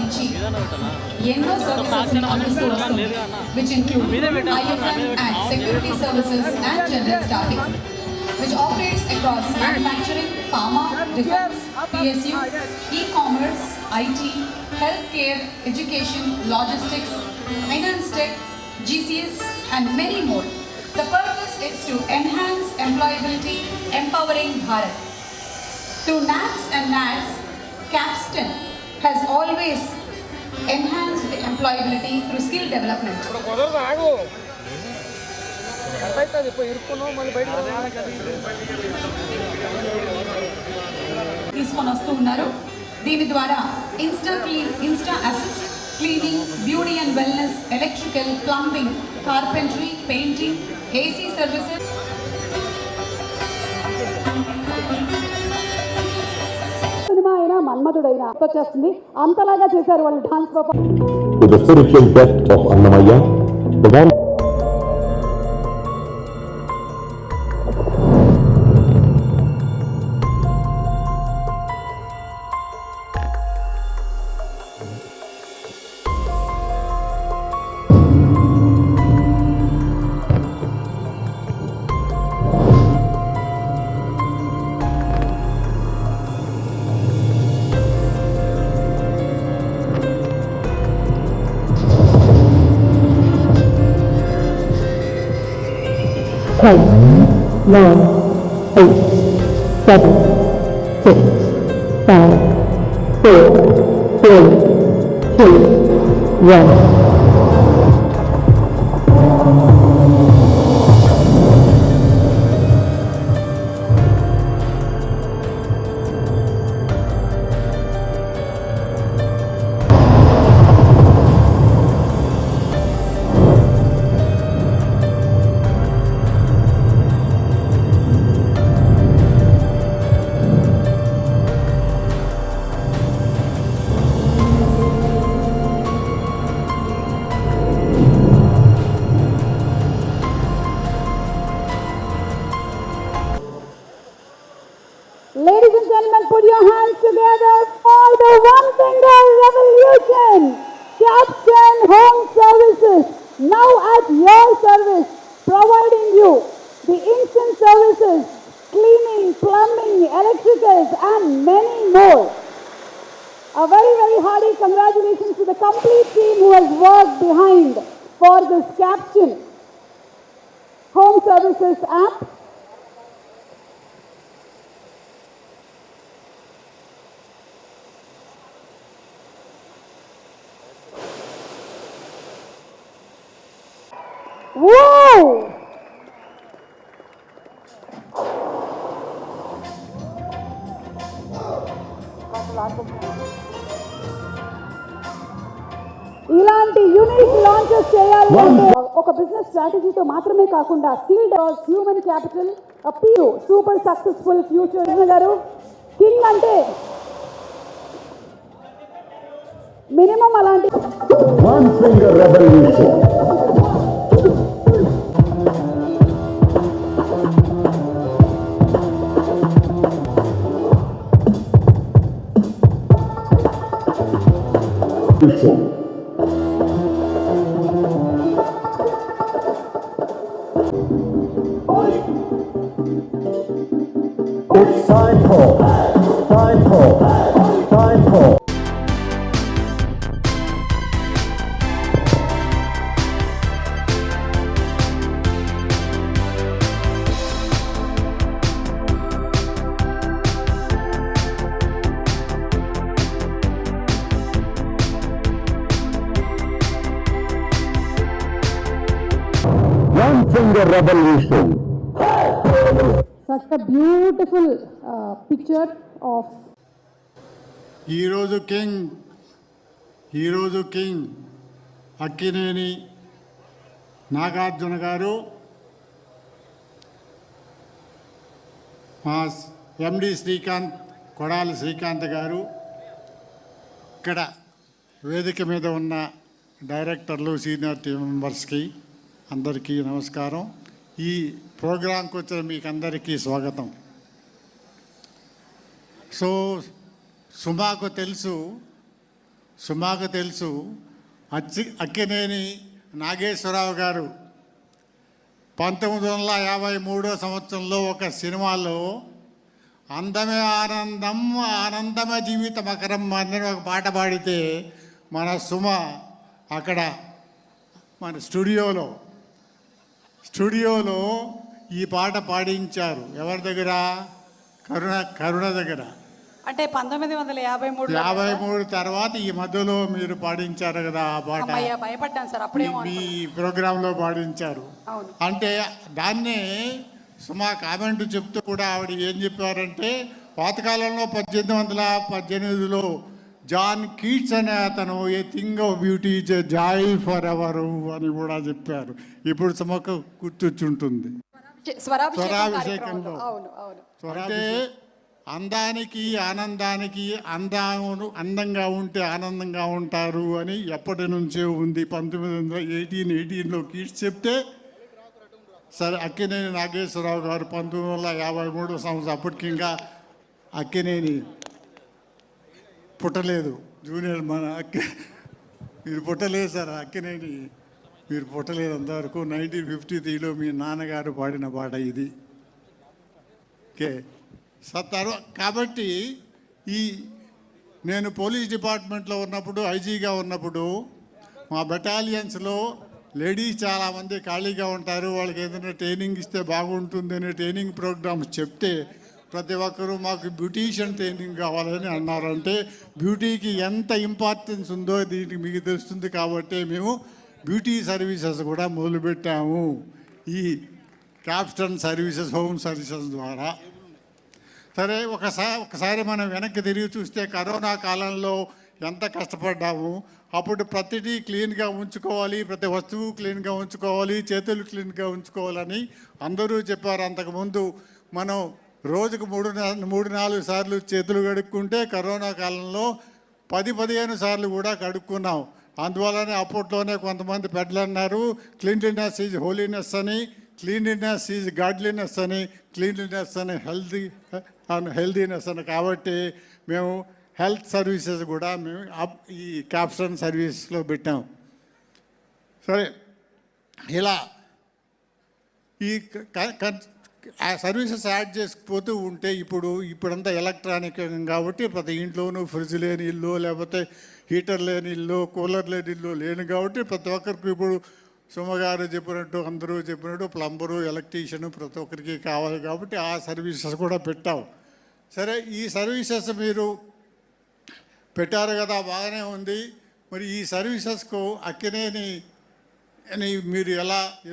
నుంచి ఎన్నో సర్వీసెస్ అందిస్తూ వస్తుంది, which include IFM and security services and general staffing, which operates across manufacturing, pharma, defense, PSU, e-commerce, IT, healthcare, education, logistics, finance tech, GCS and many more. The purpose is to enhance employability, empowering Bharat. Through NATS and NATS, Capstan has always enhanced the employability through skill development. తీసుకొని వస్తూ ఉన్నారు. దీని ద్వారా Insta assist, cleaning, beauty and wellness, electrical, plumbing, carpentry, painting, AC services. Cinema అయినా మన్మధుడైనా వచ్చేస్తుంది, అంతలాగా చేశారు వాళ్ళు dance performance. With the spiritual depth of Annamaya, the one Five, 9, 8, 7, 6, 5, 4, 3, 2, 1. Ladies and gentlemen, put your hands together for the One Finger Revolution. Capstan Home Services, now at your service, providing you the instant services, cleaning, plumbing, electricals and many more. A very, very hearty congratulations to the complete team who has worked behind for this Capstan Home Services app. Whoa! ఇలాంటి unique launches చేయాలి అంటే ఒక business స్ట్రాటజీతో మాత్రమే కాకుండా skill human capital appeal super successful future గారు. King అంటే minimum అలాంటి One Finger Revolution. It's time for. One Finger Revolution. such a beautiful picture of ఈరోజు కింగ్ అక్కినేని నాగార్జున గారు, మా ఎండి కొడాలి శ్రీకాంత్ గారు, ఇక్కడ వేదిక మీద ఉన్న డైరెక్టర్లు, సీనియర్ టీం మెంబర్స్కి అందరికీ నమస్కారం. ఈ ప్రోగ్రాంకి వచ్చిన మీకు అందరికీ స్వాగతం. సో సుమాకు తెలుసు, సుమాకు తెలుసు, అక్కినేని నాగేశ్వరరావు గారు 1953 సంవత్సరంలో ఒక సినిమాలో అందమే ఆనందం ఆనందమే జీవిత మకరం అని ఒక పాట పాడితే మన సుమ అక్కడ మన స్టూడియోలో ఈ పాట పాడించారు. ఎవరి దగ్గర? కరుణ దగ్గర. అంటే 1953 తర్వాత ఈ మధ్యలో మీరు పాడించారు కదా ఆ పాట. భయపడ్డాను సార్ అప్పుడే మీ ప్రోగ్రాంలో పాడించారు. అంటే దాన్నే సుమా కామెంట్ చెప్తూ కూడా ఆవిడ ఏం చెప్పారంటే, పాతకాలంలో 1818లో జాన్ కీట్స్ అనే అతను a thing of beauty is a joy for ever అని కూడా చెప్పారు. ఇప్పుడు సుమకు గుర్తొచ్చుంటుంది స్వరాభిషేకంలో. అంటే అందానికి ఆనందానికి అందంగా ఉంటే ఆనందంగా ఉంటారు అని ఎప్పటి నుంచే ఉంది. 1918లో కీట్స్ చెప్తే సరే అక్కినేని నాగేశ్వరరావు గారు 1953 సంవత్సరం, అప్పటికి ఇంకా అక్కినేని పుట్టలేదు. జూనియర్ మీరు పుట్టలేదు సార్, అక్కినేని మీరు పుట్టలేదు అంతవరకు. 1953లో మీ నాన్నగారు పాడిన పాట ఇది. ఓకే కాబట్టి నేను పోలీస్ డిపార్ట్మెంట్లో ఉన్నప్పుడు, ఐజీగా ఉన్నప్పుడు మా బెటాలియన్స్లో లేడీస్ చాలామంది ఖాళీగా ఉంటారు, వాళ్ళకి ఏదైనా ట్రైనింగ్ ఇస్తే బాగుంటుంది అనే ట్రైనింగ్ ప్రోగ్రామ్స్ చెప్తే ప్రతి ఒక్కరూ మాకు బ్యూటీషియన్ ట్రైనింగ్ కావాలని అన్నారంటే బ్యూటీకి ఎంత ఇంపార్టెన్స్ ఉందో దీనికి మీకు తెలుస్తుంది. కాబట్టి మేము బ్యూటీ సర్వీసెస్ కూడా మొదలుపెట్టాము ఈ క్యాప్స్టన్ సర్వీసెస్, హోమ్ సర్వీసెస్ ద్వారా. సరే ఒకసారి మనం వెనక్కి తిరిగి చూస్తే కరోనా కాలంలో ఎంత కష్టపడ్డాము. అప్పుడు ప్రతిదీ క్లీన్గా ఉంచుకోవాలి, ప్రతి వస్తువు క్లీన్గా ఉంచుకోవాలి, చేతులు క్లీన్గా ఉంచుకోవాలని అందరూ చెప్పారు. అంతకుముందు మనం రోజుకు 3-4 సార్లు చేతులు కడుక్కుంటే కరోనా కాలంలో 10-15 సార్లు కూడా కడుక్కున్నాం. అందువల్లనే అప్పట్లోనే కొంతమంది పెద్దలు అన్నారు, క్లీన్లీనెస్ ఈజ్ హోలీనెస్ అని, క్లీన్లీనెస్ ఈజ్ గాడ్లీనెస్ అని, క్లీన్లీనెస్ అని హెల్దీనెస్ అని. కాబట్టి మేము హెల్త్ సర్వీసెస్ కూడా మేము ఈ క్యాప్స్టన్ సర్వీసెస్లో పెట్టాం. సరే ఇలా ఈ సర్వీసెస్ యాడ్ చేసుకుపోతూ ఉంటే ఇప్పుడంతా ఎలక్ట్రానిక్ కాబట్టి ప్రతి ఇంట్లోనూ ఫ్రిడ్జ్ లేని ఇల్లు, లేకపోతే హీటర్ లేని ఇల్లు, కూలర్ లేని ఇల్లు లేని కాబట్టి ప్రతి ఒక్కరికి ఇప్పుడు సుమగారు చెప్పినట్టు, అందరూ చెప్పినట్టు ప్లంబరు, ఎలక్ట్రీషియన్ ప్రతి ఒక్కరికి కావాలి కాబట్టి ఆ సర్వీసెస్ కూడా పెట్టాం. సరే ఈ సర్వీసెస్ మీరు పెట్టారు కదా, బాగానే ఉంది. మరి ఈ సర్వీసెస్కు అక్కినేని మీరు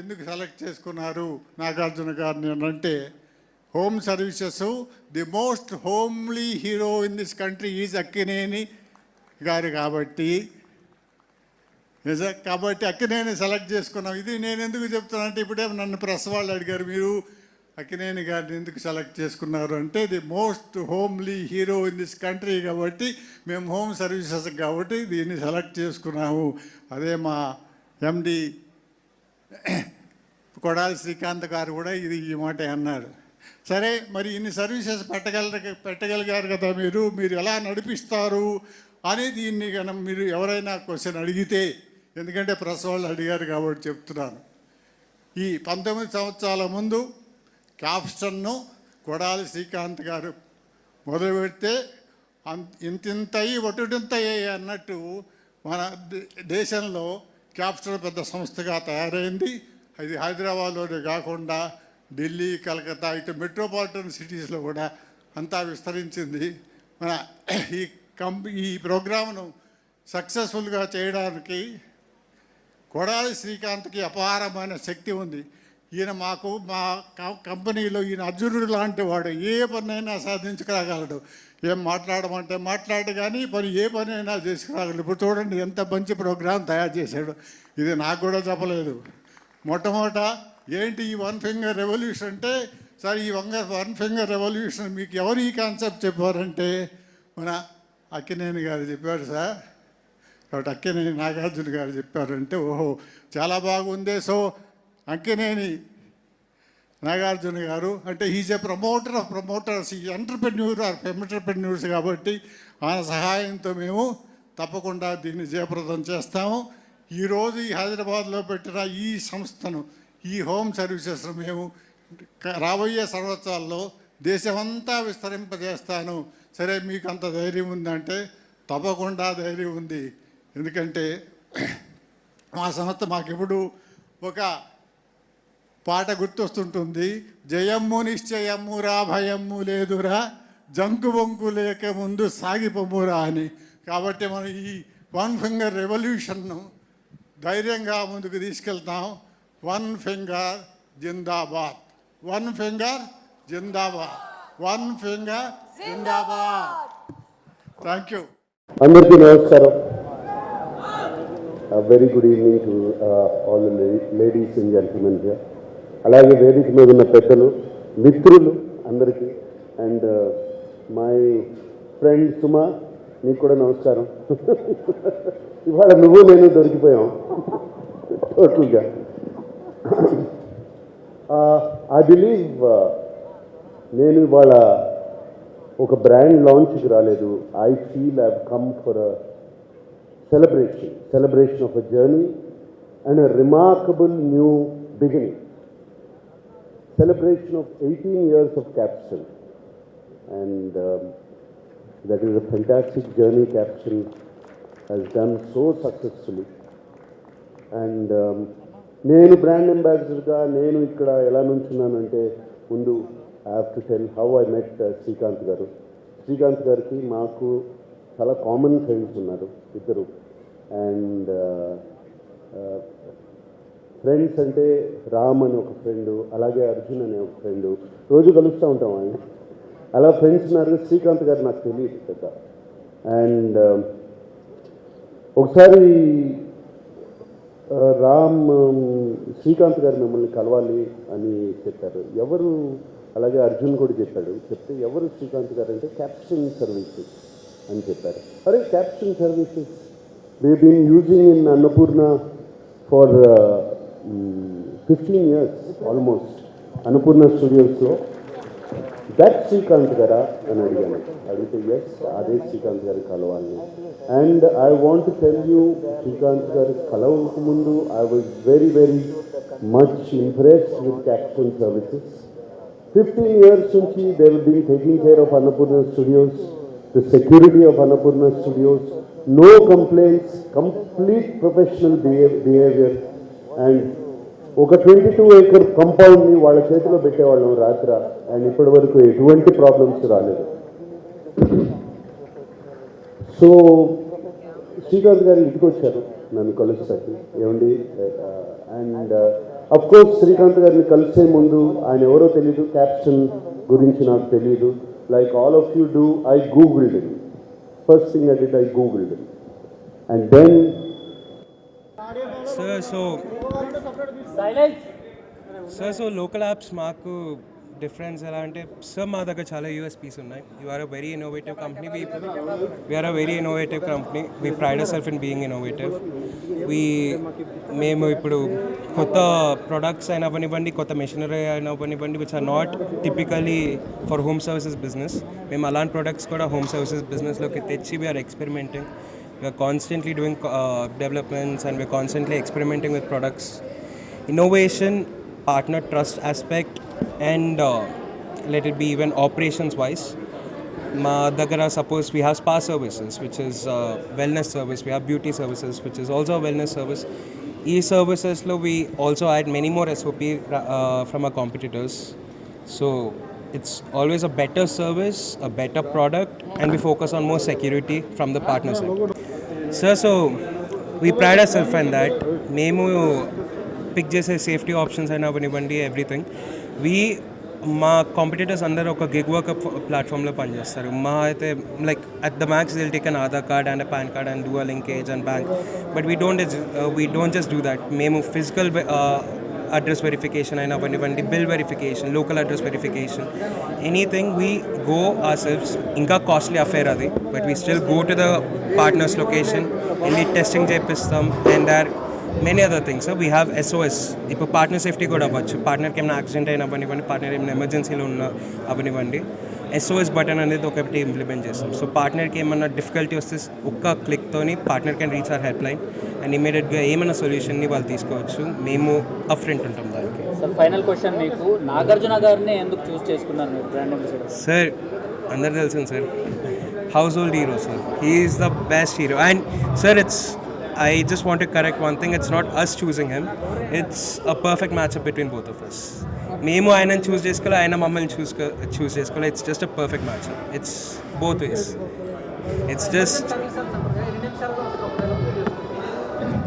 ఎందుకు సెలెక్ట్ చేసుకున్నారు నాగార్జున గారిని అని అంటే, home services the most homely hero in this country is Akkineni గారు కాబట్టి అక్కినేని సెలెక్ట్ చేసుకున్నాం. ఇది నేను ఎందుకు చెప్తానంటే, ఇప్పుడే నన్ను ప్రెస్ వాళ్ళు అడిగారు మీరు అక్కినేని గారిని ఎందుకు సెలెక్ట్ చేసుకున్నారు అంటే, the most homely hero in this country కాబట్టి మేము హోమ్ సర్వీసెస్ కాబట్టి దీన్ని సెలెక్ట్ చేసుకున్నాము. అదే మా ఎండి కొడాలి శ్రీకాంత్ గారు కూడా ఈ మాట అన్నారు. సరే మరి ఇన్ని సర్వీసెస్ పెట్టగలిగారు కదా మీరు ఎలా నడిపిస్తారు అని దీన్ని కనుక మీరు ఎవరైనా క్వశ్చన్ అడిగితే, ఎందుకంటే ప్రెస్ వాళ్ళు అడిగారు కాబట్టి చెప్తున్నాను. ఈ 19 సంవత్సరాల ముందు క్యాప్స్టన్ను కొడాలి శ్రీకాంత్ గారు మొదలు పెడితే ఇంతింతయి ఒట్టుడింతయ్యాయి అన్నట్టు మన దేశంలో క్యాప్స్టన్ పెద్ద సంస్థగా తయారైంది. అది హైదరాబాద్లోనే కాకుండా ఢిల్లీ, కలకత్తా ఇటు మెట్రోపాలిటన్ సిటీస్లో కూడా అంతా విస్తరించింది. మన ఈ ప్రోగ్రామ్ను సక్సెస్ఫుల్గా చేయడానికి కొడాలి శ్రీకాంత్కి అపారమైన శక్తి ఉంది. ఈయన మా కంపెనీలో ఈయన అర్జునుడు లాంటి వాడు, ఏ పనైనా సాధించుకురాగలడు. ఏం మాట్లాడమంటే మాట్లాడు, కానీ ఏ పనైనా చేసుకురాగలడు. ఇప్పుడు చూడండి ఎంత మంచి ప్రోగ్రాం తయారు చేశాడు. ఇది నాకు కూడా చెప్పలేదు. మొట్టమొదట ఏంటి ఈ 1 ఫింగర్ రెవల్యూషన్ అంటే, సార్ ఈ 1 ఫింగర్ రెవల్యూషన్ మీకు ఎవరు ఈ కాన్సెప్ట్ చెప్పారంటే మన అక్కినేని గారు చెప్పారు సార్. కాబట్టి అక్కినేని నాగార్జున గారు చెప్పారంటే ఓహో చాలా బాగుంది. సో అక్కినేని నాగార్జున గారు అంటే is a promoter of promoters, ఈ ఎంటర్ప్రెన్యూర్స్ కాబట్టి ఆయన సహాయంతో మేము తప్పకుండా దీన్ని జయప్రదం చేస్తాము. ఈరోజు ఈ హైదరాబాద్లో పెట్టిన ఈ సంస్థను, ఈ హోమ్ సర్వీసెస్ను మేము రాబోయే సంవత్సరాల్లో దేశమంతా విస్తరింపజేస్తాను. సరే, మీకు అంత ధైర్యం ఉందంటే తప్పకుండా ధైర్యం ఉంది. ఎందుకంటే మా సంస్థ మాకెప్పుడు ఒక పాట గుర్తొస్తుంటుంది, జయమ్ము నిశ్చయమ్మురా భయమ్ము లేదురా జంకు బొంకు లేక ముందు సాగిపోమురా అని. కాబట్టి మనం ఈ వన్ ఫింగర్ రెవల్యూషన్ను ధైర్యంగా ముందుకు తీసుకెళ్తాం. వన్ ఫింగర్ జిందాబాద్, వన్ ఫింగర్ జిందాబాద్, వన్ ఫింగర్ జిందాబాద్. Thank you. అందరికీ నమస్కారం. Very good evening to all ladies and gentlemen here. అలాగే వేదిక మీద ఉన్న పెద్దలు, మిత్రులు అందరికీ, అండ్ మై ఫ్రెండ్ సుమా, నీకు కూడా నమస్కారం. ఇవాళ నువ్వు నేను దొరికిపోయాం టోటల్గా. ఐ బిలీవ్ నేను ఇవాళ ఒక బ్రాండ్ లాంచ్కి రాలేదు. I feel I come for a celebration of a journey and a remarkable new beginning. Celebration of 18 years of Capsule, and that is a fantastic journey Capsule has done so successfully. And నేను brand అంబాసిడర్గా నేను ఇక్కడ ఎలా నుంచున్నానంటే, ముందు I have to tell how I met Srikanth గారు. శ్రీకాంత్ గారికి మాకు చాలా common friends ఉన్నారు ఇద్దరు. అండ్ ఫ్రెండ్స్ అంటే రామ్ అని ఒక ఫ్రెండు, అలాగే అర్జున్ అనే ఒక ఫ్రెండు, రోజు కలుస్తూ ఉంటాం ఆయన. అలా ఫ్రెండ్స్ ఉన్నారు. శ్రీకాంత్ గారు నాకు తెలియదు పెద్ద. అండ్ ఒకసారి రామ్ శ్రీకాంత్ గారు మిమ్మల్ని కలవాలి అని చెప్పారు. ఎవరు? అలాగే అర్జున్ కూడా చెప్పాడు. చెప్తే ఎవరు శ్రీకాంత్ గారు అంటే క్యాప్షన్ సర్వీసెస్ అని చెప్పారు. అరే, caption services we've been using in Annapurna for 15 years almost. Annapurna Studios lo that Srikanth gara అని అడిగాను. అడిగితే ఎస్, అదే శ్రీకాంత్ గారి కలవాలని. And I want to tell you, Srikanth గారి కలవకు ముందు I was very very much impressed with caption services. 15 years నుంచి they have been taking care of Annapurna Studios, the security of Annapurna Studios. No complaints, complete professional behavior. And ఒక 22-acre కంపౌండ్ని వాళ్ళ చేతిలో పెట్టేవాళ్ళం రాత్ర. And ఇప్పటి వరకు ఎటువంటి problems రాలేదు. So Srikanth గారు ఇంటికి వచ్చారు నన్ను కలుస్తాకి. ఏమండి, అండ్ అఫ్కోర్స్ శ్రీకాంత్ గారిని కలిసే ముందు ఆయన ఎవరో తెలీదు, క్యాప్షన్ గురించి నాకు తెలీదు. Like all of you do, I googled it. First thing I did, I googled it, and then so local apps maaku difference ela ante sir ma daga chala USPs unnai. You are a very innovative company. We are a very innovative company. We pride ourselves in being innovative. మేము ఇప్పుడు కొత్త products అయినా అవ్వనివ్వండి, కొత్త machinery అయినా అవ్వనివ్వండి, which are not typically for home services business, మేము అలాంటి ప్రొడక్ట్స్ కూడా హోమ్ సర్వీసెస్ బిజినెస్లోకి తెచ్చి we're experimenting. We're constantly doing developments and we're constantly experimenting with products. Innovation, partner trust aspect, and let it be even operations wise. Ma dagara suppose we have spa services, which is wellness service. We have beauty services, which is also a wellness service. E-services lo we also add many more SOP from our competitors. So it's always a better service, a better product, and we focus on more security from the partner side. So we pride ourselves in that. Memu pick చేసే safety options అయినా అవనివ్వండి, everything. మా competitors అందరూ ఒక gig work ప్లాట్ఫామ్లో పనిచేస్తారు. మా అయితే like at the max they'll take an Aadhaar card and PAN card and do a linkage and bank. But we don't just do that. మేము ఫిజికల్ అడ్రస్ వెరిఫికేషన్ అయినా అవనివ్వండి, bill verification, local address verification, anything we go ourselves. ఇంకా costly affair అది, but we still go to the partner's location, వెళ్ళి testing చేపిస్తాం. And there many other things. We have SOS. ఇప్పుడు partner safety కూడా అవ్వచ్చు. పార్ట్నర్కి ఏమైనా accident అయినా అవ్వనివ్వండి, పార్ట్నర్ ఏమైనా ఎమర్జెన్సీలో ఉన్న అవ్వనివ్వండి, SOS బటన్ అనేది ఒకటి ఇంప్లిమెంట్ చేస్తాం. సో పార్ట్నర్కి ఏమన్నా డిఫికల్టీ వస్తే ఒక్క క్లిక్తోని partner can reach our help line and ఇమీడియట్గా ఏమైనా సొల్యూషన్ని వాళ్ళు తీసుకోవచ్చు. మేము అప్ ఫ్రంట్ ఉంటాం దానికి. సార్ ఫైనల్ క్వశ్చన్, మీకు నాగార్జున గారిని ఎందుకు చూస్ చేసుకున్నారు మీరు బ్రాండ్ అంబాసిడర్? సార్ అందరు తెలిసింది sir, house hold hero sir. He is the best hero. And sir I just want to correct one thing. It's not us choosing him. It's a perfect matchup between both of us. మేము ఆయనను చూస్ చేసుకోవాలి, ఆయన మమ్మల్ని choose చేసుకోవాలి. It's just a perfect matchup. It's both ways. It's just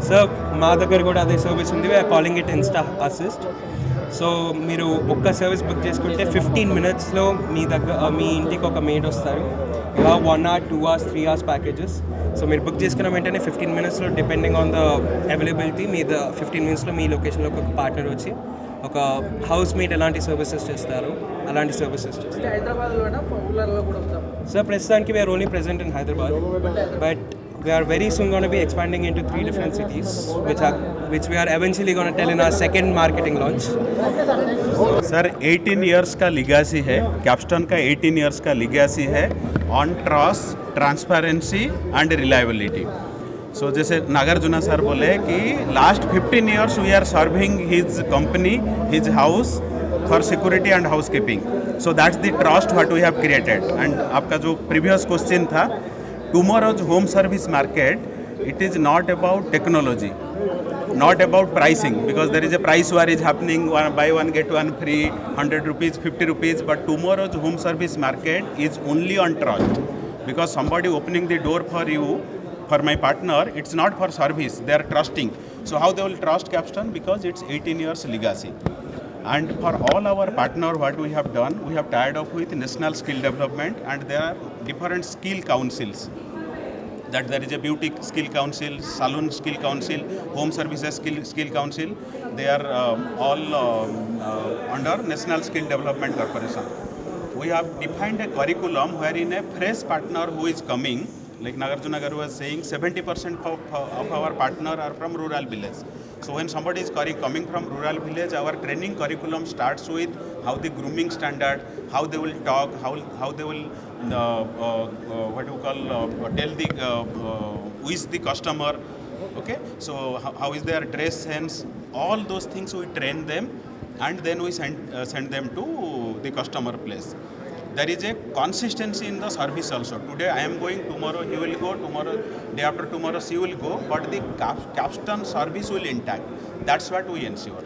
sir మా దగ్గర కూడా అదే సర్వీస్ ఉంది. We're calling it insta assist. So మీరు ఒక్క సర్వీస్ బుక్ చేసుకుంటే 15 minutesలో మీ ఇంటికి ఒక మేడ్ వస్తారు. You have 1 hour, 2 hours, 3 hours packages. So మీరు బుక్ చేసుకున్న వెంటనే 15 minutesలో డిపెండింగ్ ఆన్ ద అవైలబిలిటీ మీ 15 minutesలో మీ లొకేషన్లోకి ఒక పార్ట్నర్ వచ్చి ఒక హౌస్ మేట్ ఎలాంటి సర్వీసెస్ చేస్తారు అలాంటి సర్వీసెస్ చేస్తారు. సార్ ప్రస్తుతానికి we're only present in Hyderabad, but we are very soon going to be expanding into 3 different cities, which we are eventually going to tell in our second marketing launch. Sir 18 years का legacy है, Capstone का 18 years का legacy है on trust, transparency and reliability. So जैसे Nagarjuna sir बोले कि last 15 years we are serving his company, his house for security and house keeping. So that's the trust what we have created. And आपका जो previous question था, tomorrow's home service market, it is not about technology, not about pricing, because there is a price war is happening, buy one get one free, 100 rupees, 50 rupees, but tomorrow's home service market is only on trust, because somebody opening the door for you, for my partner, it's not for service, they are trusting. So how they will trust Capstone? Because it's 18 years legacy. And for all our partner, what we have done, we have tied up with National Skill Development, and there are different skill councils. That there is a beauty skill council, saloon skill council, home services skill council. They are all under National Skill Development Corporation. We have defined a curriculum wherein a fresh partner who is coming, like Nagarjuna Garu was saying, 70% of our partner are from rural village. So when somebody is coming from rural village, our training curriculum starts with how the grooming standard, how they will talk, how they will what you call tell the who is the customer. Okay, so how is their dress sense? All those things we train them, and then we send them to the customer place. There is a consistency in the service also. Today I am going, tomorrow he will go, tomorrow, day after tomorrow she will go, but the Capstone service will intact. That's what we ensure.